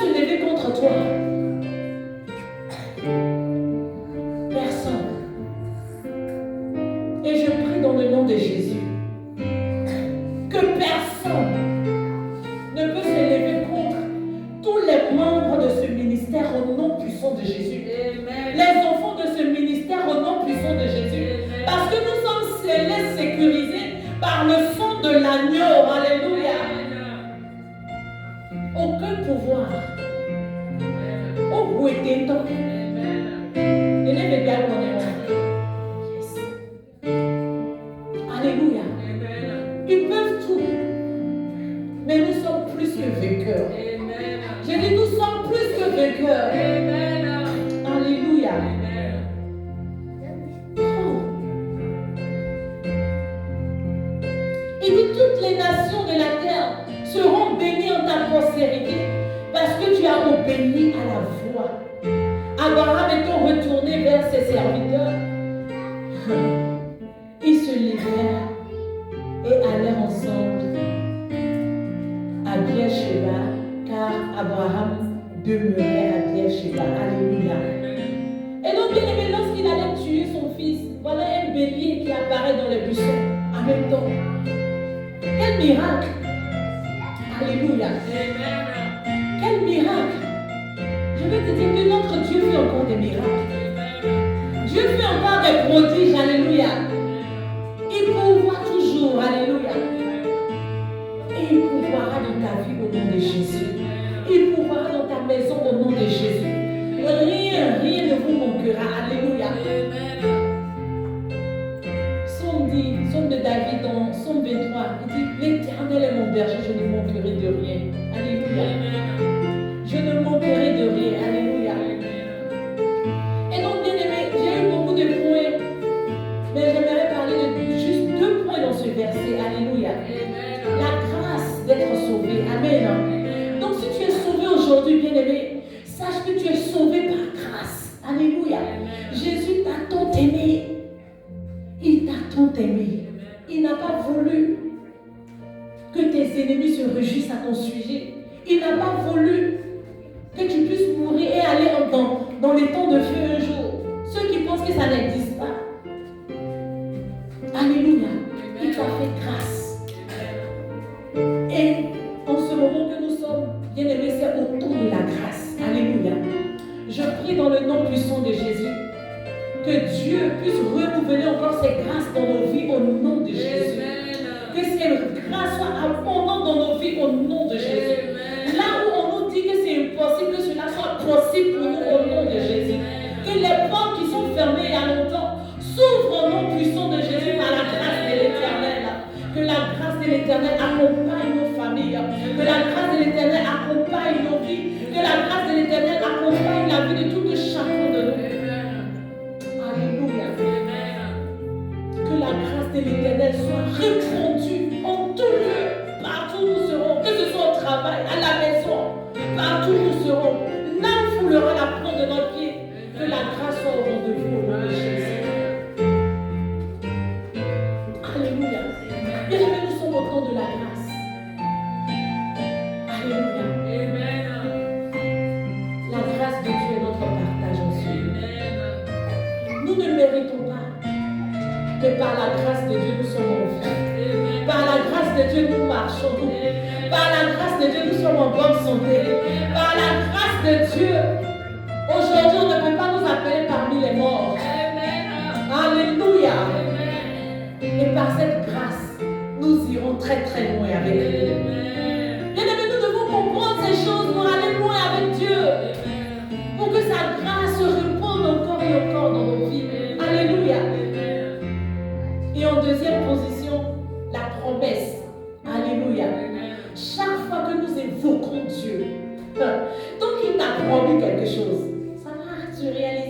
se lever contre toi. Personne. Et je prie dans le nom de Jésus que personne ne peut se lever contre tous les membres de ce ministère au nom puissant de Jésus. Amen. Les enfants de ce ministère au nom puissant de Jésus. Amen. Parce que nous sommes scellés, sécurisés par le sang de l'agneau. Alléluia. Amen. Aucun pouvoir. Oh, où était-on? Alléluia. Ils peuvent tout. Mais nous sommes plus que vainqueurs. J'ai dit, nous sommes plus que vainqueurs. Alléluia. Oh. Il dit, toutes les nations de la terre seront bénies en ta postérité parce que tu as obéi à la voix. Abraham étant retourné vers ses serviteurs, ils se levèrent et allèrent ensemble à Beersheba, car Abraham demeurait à Beersheba. Alléluia. Et donc, bien aimé, lorsqu'il allait tuer son fils, voilà un bélier qui apparaît dans les buissons en même temps. Quel miracle! Alléluia. Quel miracle! Je vais te dire que notre Dieu fait encore des miracles. Dieu fait encore des prodiges. Alléluia. Il pourvoit toujours. Alléluia. Et il pourvoira dans ta vie au nom de Jésus. Il pourvoira dans ta maison au nom de Jésus. Rien ne vous manquera. Alléluia. Psaume de David dans Psaume 23. Il dit, l'Éternel est mon berger, je ne manquerai de rien. Alléluia. Je ne manquerai de rien. Alléluia. Et donc, bien aimé, j'ai eu beaucoup de points, mais j'aimerais parler de juste 2 points dans ce verset. Alléluia. La grâce d'être sauvé. Amen. Donc, si tu es sauvé aujourd'hui, bien aimé, sache que tu es sauvé par grâce. Alléluia. Jésus t'a tant aimé. Il t'a tant aimé. Il n'a pas voulu que tes ennemis se réjouissent à ton sujet. Il n'a pas voulu que tu puisses mourir et aller dans les temps de feu un jour. Ceux qui pensent que ça n'existe pas. Alléluia. Il t'a fait grâce. Et en ce moment que nous sommes, bien aimés, c'est au temps de la grâce. Alléluia. Je prie dans le nom puissant de Jésus que Dieu puisse renouveler encore ses grâces dans nos vies au nom de Jésus. Que ces grâces soient abondantes dans nos vies au nom de Jésus. Là où on nous dit que c'est impossible, que cela soit possible pour nous au nom de Jésus. Que les portes qui sont fermées il y a longtemps s'ouvrent au nom puissant de Jésus par la grâce de l'Éternel. Que la grâce de l'Éternel accompagne nos familles. Que la grâce de l'Éternel accompagne nos vies. Que la grâce de l'Éternel accompagne la vie de tout chacun de nous. Alléluia. Que la grâce de l'Éternel soit répandue en tout lieu, partout où nous serons, que ce soit au travail, à la maison, partout où nous serons. Là où foulera la plante de notre pied, que la grâce soit au rendez-vous au nom de Jésus. Alléluia. Bien aimé, nous sommes au temps de la grâce. Alléluia. La grâce de Dieu est notre partage ensuite. Nous ne méritons pas. Mais par la grâce de Dieu, nous sommes en vie. Par la grâce de Dieu, nous marchons. Par la grâce de Dieu, nous sommes en bonne santé. Par la grâce de Dieu, aujourd'hui, on ne peut pas nous appeler parmi les morts. Alléluia. Et par cette grâce, nous irons très très loin avec lui. Bien aimés, nous devons comprendre ces choses pour aller loin avec Dieu. Pour que sa grâce se répande encore et encore dans nos vies. Alléluia. Et en deuxième position, la promesse. Alléluia. Chaque fois que nous évoquons Dieu, donc il t'a promis quelque chose, ça va se réaliser.